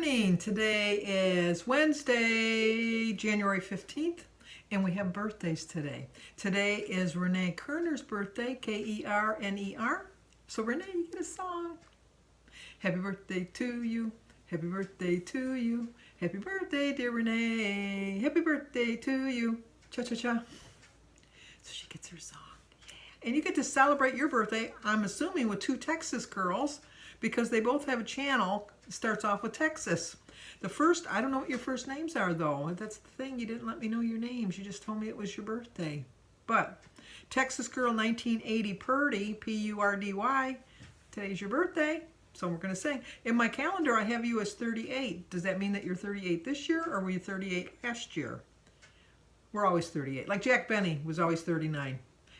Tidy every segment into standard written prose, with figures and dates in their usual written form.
morning. Today is Wednesday, January 15th, and we have birthdays today. Today is Renee Kerner's birthday, Kerner. So Renee, you get a song. Happy birthday to you. Happy birthday to you. Happy birthday, dear Renee. Happy birthday to you. Cha-cha-cha. So she gets her song. Yeah. And you get to celebrate your birthday, I'm assuming, with two Texas girls, because they both have a channel. It starts off with Texas. The first, I don't know what your first names are, though. That's the thing. You didn't let me know your names. You just told me it was your birthday. But Texas Girl 1980 Purdy, P-U-R-D-Y, today's your birthday. So we're going to sing. In my calendar, I have you as 38. Does that mean that you're 38 this year, or were you 38 last year? We're always 38. Like Jack Benny was always 39.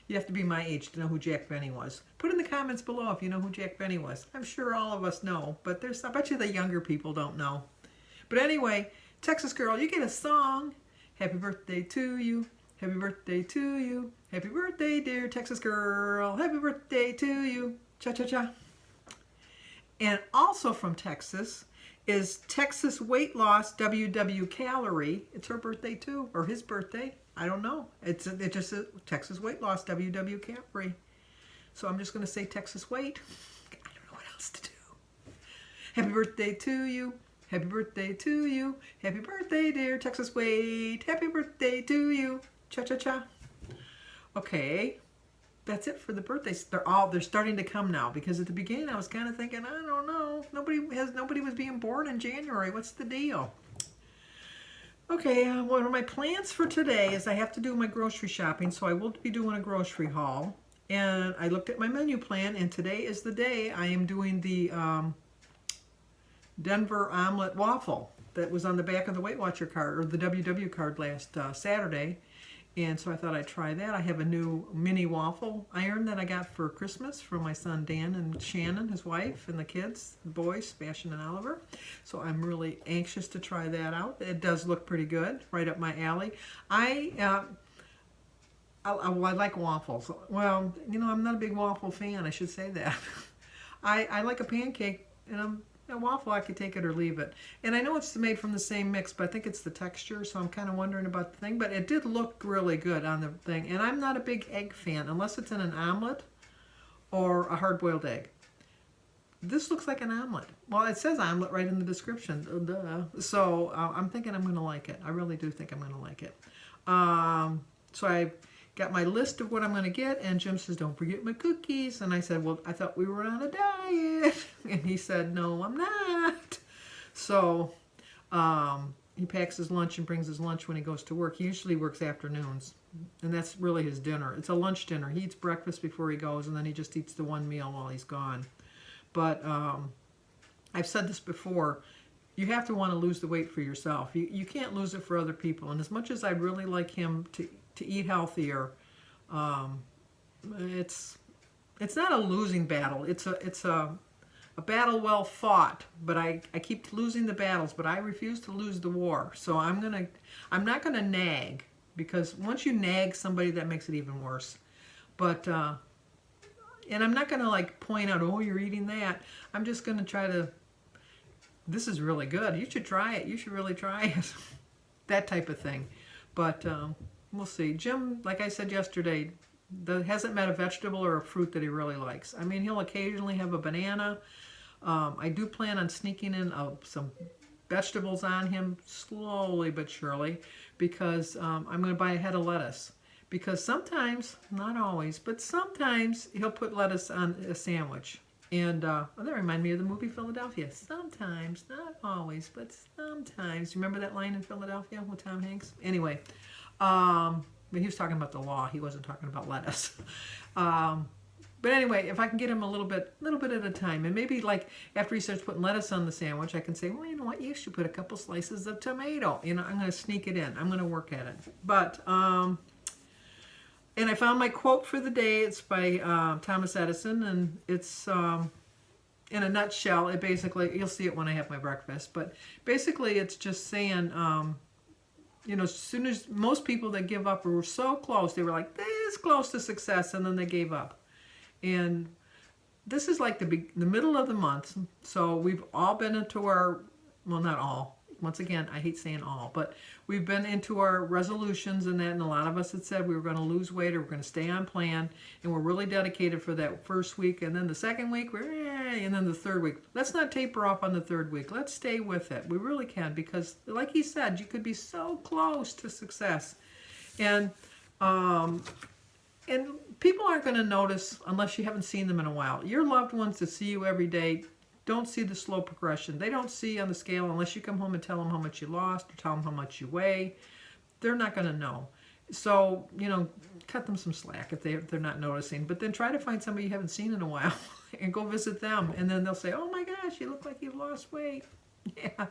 You have to be my age to know who Jack Benny was. Put in the comments below if you know who Jack Benny was. I'm sure all of us know, but I bet you the younger people don't know. But anyway, Texas Girl, you get a song. Happy birthday to you. Happy birthday to you. Happy birthday, dear Texas Girl. Happy birthday to you. Cha-cha-cha. And also from Texas is Texas Weight Loss WW Calorie. It's her birthday too, or his birthday. I don't know. It just says Texas Weight Loss WW Calorie. So I'm just going to say Texas Weight. I don't know what else to do. Happy birthday to you. Happy birthday to you. Happy birthday, dear Texas Weight. Happy birthday to you. Cha-cha-cha. Okay. That's it for the birthdays. They're starting to come now, because at the beginning I was kind of thinking, I don't know. Nobody was being born in January. What's the deal? Okay, one of my plans for today is I have to do my grocery shopping, so I will be doing a grocery haul. And I looked at my menu plan, and today is the day I am doing the Denver omelet waffle that was on the back of the Weight Watcher card, or the WW card last Saturday. And so I thought I'd try that. I have a new mini waffle iron that I got for Christmas from my son Dan and Shannon, his wife, and the kids, the boys, Sebastian and Oliver. So I'm really anxious to try that out. It does look pretty good, right up my alley. I like waffles. Well, you know, I'm not a big waffle fan, I should say that. I like a pancake, and a waffle, I could take it or leave it. And I know it's made from the same mix, but I think it's the texture, so I'm kind of wondering about the thing. But it did look really good on the thing. And I'm not a big egg fan, unless it's in an omelet or a hard-boiled egg. This looks like an omelet. Well, it says omelet right in the description. Duh. So I'm thinking I'm going to like it. I really do think I'm going to like it. So I got my list of what I'm going to get, and Jim says, don't forget my cookies. And I said, well, I thought we were on a diet. And he said, no, I'm not. So he packs his lunch and brings his lunch when he goes to work. He usually works afternoons, and that's really his dinner. It's a lunch dinner. He eats breakfast before he goes, and then he just eats the one meal while he's gone. But I've said this before, you have to want to lose the weight for yourself. You can't lose it for other people. And as much as I'd really like him to eat healthier, it's not a losing battle. It's a battle well fought. But I keep losing the battles, but I refuse to lose the war. So I'm not gonna nag, because once you nag somebody, that makes it even worse. But and I'm not gonna like point out, oh, you're eating that. I'm just gonna try to. This is really good. You should try it. You should really try it. That type of thing. But we'll see. Jim, like I said yesterday, hasn't met a vegetable or a fruit that he really likes. I mean, he'll occasionally have a banana. I do plan on sneaking in some vegetables on him slowly but surely, because I'm going to buy a head of lettuce. Because sometimes, not always, but sometimes he'll put lettuce on a sandwich. And that reminded me of the movie Philadelphia. Sometimes, not always, but sometimes. Remember that line in Philadelphia with Tom Hanks? Anyway, but he was talking about the law. He wasn't talking about lettuce. But anyway, if I can get him a little bit at a time, and maybe like after he starts putting lettuce on the sandwich, I can say, well, you know what? You should put a couple slices of tomato. You know, I'm going to sneak it in. I'm going to work at it. But and I found my quote for the day. It's by Thomas Edison, and it's in a nutshell. It basically, you'll see it when I have my breakfast, but basically it's just saying, you know, as soon as most people that give up were so close, they were like this close to success, and then they gave up. And this is like the middle of the month, so we've all been into our well, not all. Once again, I hate saying all, but we've been into our resolutions and that, and a lot of us had said we were going to lose weight or we're going to stay on plan, and we're really dedicated for that first week, and then the second week, and then the third week. Let's not taper off on the third week. Let's stay with it. We really can, because like he said, you could be so close to success. And people aren't going to notice unless you haven't seen them in a while. Your loved ones that see you every day don't see the slow progression. They don't see on the scale unless you come home and tell them how much you lost or tell them how much you weigh. They're not going to know. So, cut them some slack if they're not noticing. But then try to find somebody you haven't seen in a while and go visit them. And then they'll say, oh my gosh, you look like you've lost weight. Yeah.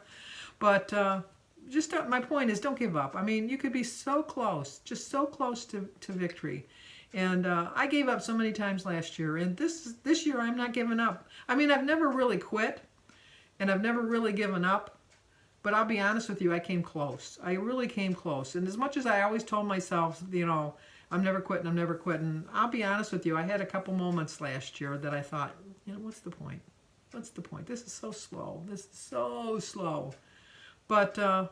But my point is, don't give up. I mean, you could be so close, just so close to victory. And I gave up so many times last year, and this year I'm not giving up. I mean, I've never really quit, and I've never really given up, but I'll be honest with you, I came close. I really came close. And as much as I always told myself, I'm never quitting, I'll be honest with you, I had a couple moments last year that I thought, what's the point? What's the point? This is so slow. This is so slow. But, I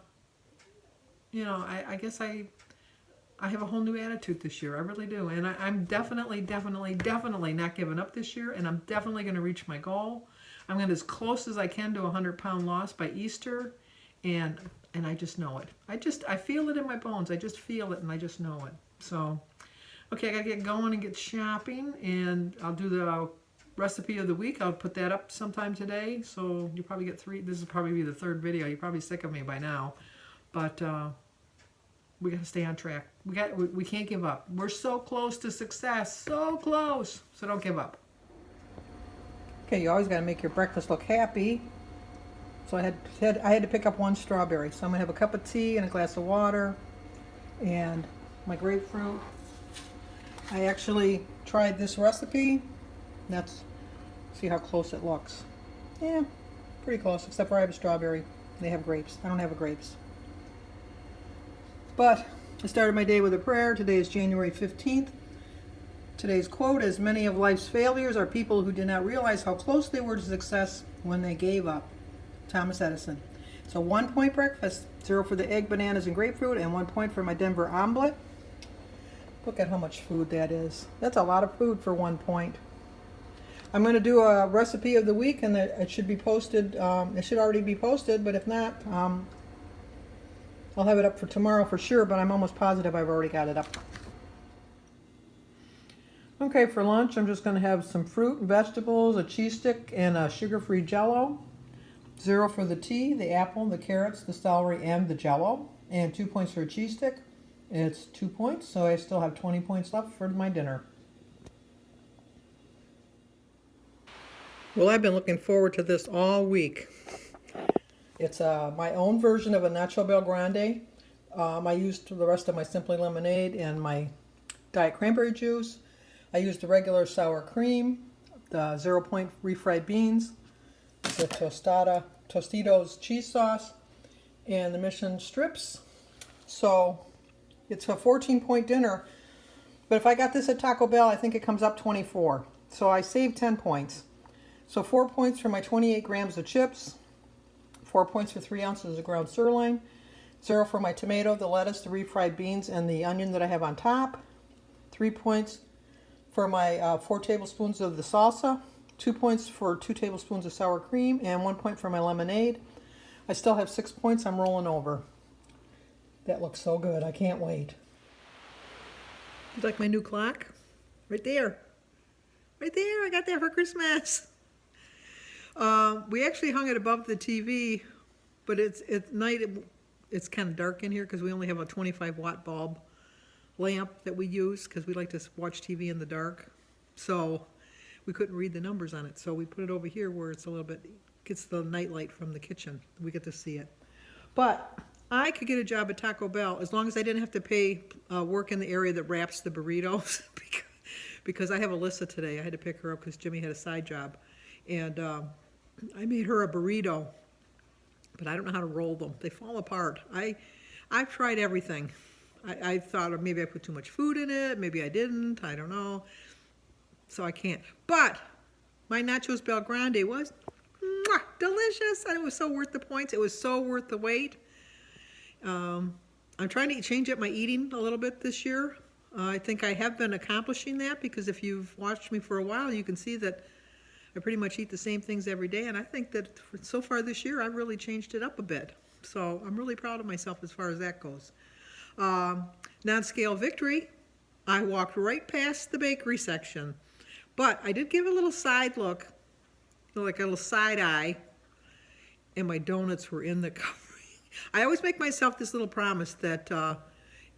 guess I have a whole new attitude this year. I really do. And I'm definitely not giving up this year. And I'm definitely going to reach my goal. I'm going to as close as I can to a 100-pound loss by Easter. And I just know it. I feel it in my bones. I just feel it and I just know it. So, okay, I got to get going and get shopping. And I'll do the recipe of the week. I'll put that up sometime today. So you probably get 3. This will probably be the 3rd video. You're probably sick of me by now. But we got to stay on track. We can't give up. We're so close to success. So close. So don't give up. Okay, you always got to make your breakfast look happy. So I had to pick up 1 strawberry. So I'm going to have a cup of tea and a glass of water and my grapefruit. I actually tried this recipe. See how close it looks. Yeah, pretty close, except for I have a strawberry. They have grapes. I don't have a grapes. But I started my day with a prayer. Today is January 15th. Today's quote is, many of life's failures are people who did not realize how close they were to success when they gave up. Thomas Edison. So 1 point breakfast, 0 for the egg, bananas, and grapefruit, and 1 point for my Denver omelet. Look at how much food that is. That's a lot of food for 1 point. I'm going to do a recipe of the week, and it should be posted. It should already be posted, but if not, I'll have it up for tomorrow for sure, but I'm almost positive I've already got it up. Okay, for lunch, I'm just going to have some fruit and vegetables, a cheese stick, and a sugar-free Jell-O. 0 for the tea, the apple, the carrots, the celery, and the Jell-O. And 2 points for a cheese stick. It's 2 points, so I still have 20 points left for my dinner. Well, I've been looking forward to this all week. It's my own version of a Nacho Bel Grande. I used the rest of my Simply Lemonade and my Diet Cranberry Juice. I used the regular sour cream, the 0 point refried beans, the Tostitos cheese sauce, and the Mission strips. So it's a 14-point dinner. But if I got this at Taco Bell, I think it comes up 24. So I saved 10 points. So 4 points for my 28 grams of chips, 4 points for 3 ounces of ground sirloin, 0 for my tomato, the lettuce, the refried beans, and the onion that I have on top, 3 points for my 4 tablespoons of the salsa, 2 points for 2 tablespoons of sour cream, and 1 point for my lemonade. I still have 6 points. I'm rolling over. That looks so good. I can't wait. You like my new clock? Right there. Right there. I got that for Christmas. We actually hung it above the TV, but it's night. It's kind of dark in here because we only have a 25-watt bulb lamp that we use because we like to watch TV in the dark. So we couldn't read the numbers on it, so we put it over here where it's a little bit, gets the night light from the kitchen. We get to see it. But I could get a job at Taco Bell as long as I didn't have to pay work in the area that wraps the burritos because I have Alyssa today. I had to pick her up because Jimmy had a side job. And I made her a burrito, but I don't know how to roll them. They fall apart. I've tried everything. I thought maybe I put too much food in it. Maybe I didn't. I don't know. So I can't. But my Nachos Bel Grande was mwah, delicious. And it was so worth the points. It was so worth the wait. I'm trying to change up my eating a little bit this year. I think I have been accomplishing that because if you've watched me for a while, you can see that I pretty much eat the same things every day. And I think that so far this year, I've really changed it up a bit. So I'm really proud of myself as far as that goes. Non-scale victory. I walked right past the bakery section. But I did give a little side look, like a little side eye, and my donuts were in the covering. I always make myself this little promise that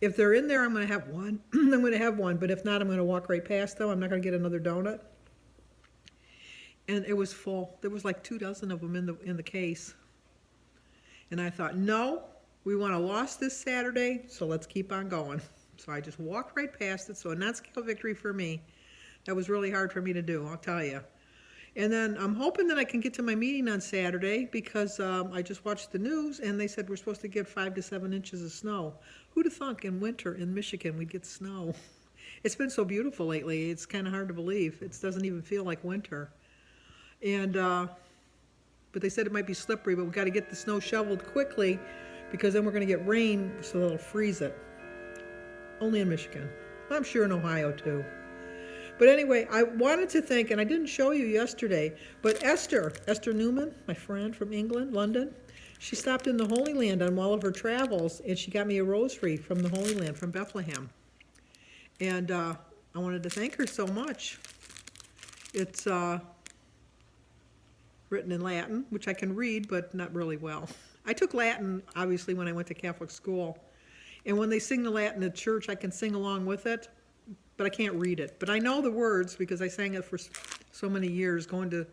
if they're in there, I'm going to have one. I'm going to have one, but if not, I'm going to walk right past them. I'm not going to get another donut. And it was full. There was like 2 dozen of them in the case. And I thought, no, we want to loss this Saturday, so let's keep on going. So I just walked right past it. So a non-scale victory for me. That was really hard for me to do, I'll tell you. And then I'm hoping that I can get to my meeting on Saturday because I just watched the news and they said we're supposed to get 5 to 7 inches of snow. Who'd have thunk in winter in Michigan we'd get snow? It's been so beautiful lately, it's kind of hard to believe. It doesn't even feel like winter. And but they said it might be slippery, but we've got to get the snow shoveled quickly because then we're going to get rain so it'll freeze it. Only in Michigan. I'm sure in Ohio too. But anyway, I wanted to thank, and I didn't show you yesterday, but Esther Newman, my friend from England, London, she stopped in the Holy Land on all of her travels, and she got me a rosary from the Holy Land, from Bethlehem. And I wanted to thank her so much. It's written in Latin, which I can read, but not really well. I took Latin, obviously, when I went to Catholic school. And when they sing the Latin at church, I can sing along with it, but I can't read it. But I know the words because I sang it for so many years. Going to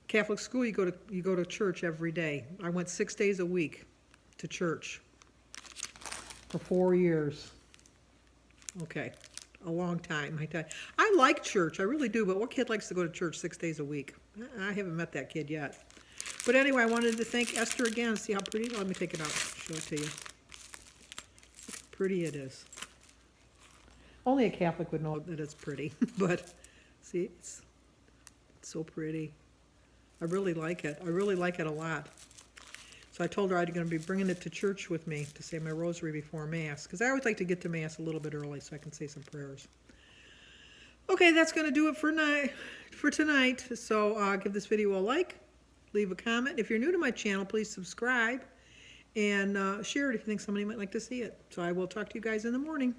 Catholic school, you go to church every day. I went 6 days a week to church for 4 years. Okay, a long time. I like church, I really do, but what kid likes to go to church 6 days a week? I haven't met that kid yet. But anyway, I wanted to thank Esther again. See how pretty? Let me take it out, show it to you. Look how pretty it is. Only a Catholic would know that it's pretty, but see, it's so pretty. I really like it. I really like it a lot. So I told her I'm going to be bringing it to church with me to say my rosary before Mass, because I always like to get to Mass a little bit early so I can say some prayers. Okay, that's going to do it for tonight. So give this video a like, leave a comment. If you're new to my channel, please subscribe, and share it if you think somebody might like to see it. So I will talk to you guys in the morning.